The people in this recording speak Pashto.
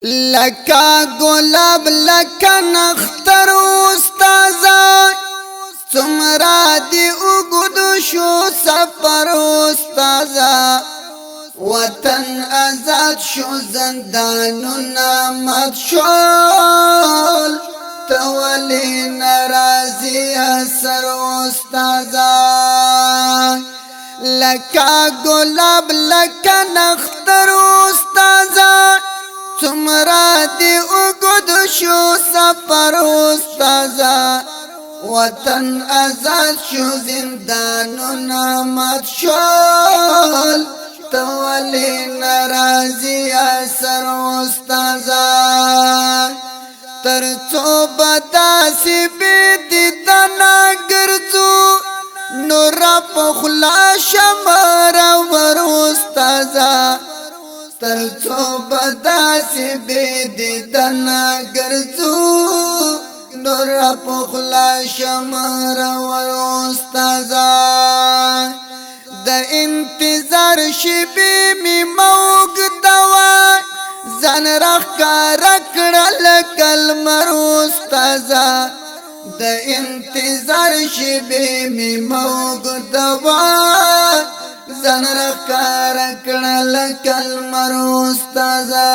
لکا گلاب لکا نختر استازا سمرا دی اگدو شو سفر استازا وطن ازاد شو زندانو نامت شول تولی نرازی اثر استازا لکا گلاب لکا نختر استازا سمرا دی اگد شو سفر استازا وطن ازاد شو زندانو نامت شول تولی نرازی اثر استازا ترڅو بداسی بیدی دنا گرزو نورا پخلا شمارا ور استازا ترڅو بداسی بیدی دنا گرزو نورا پخلا شمارا ور استازا د انتظار شبی می موگ دوا زن رخ کار کړل کلمر استازا د انتظار شبی می موگ دوا زن رخ کار کړل کلمر استازا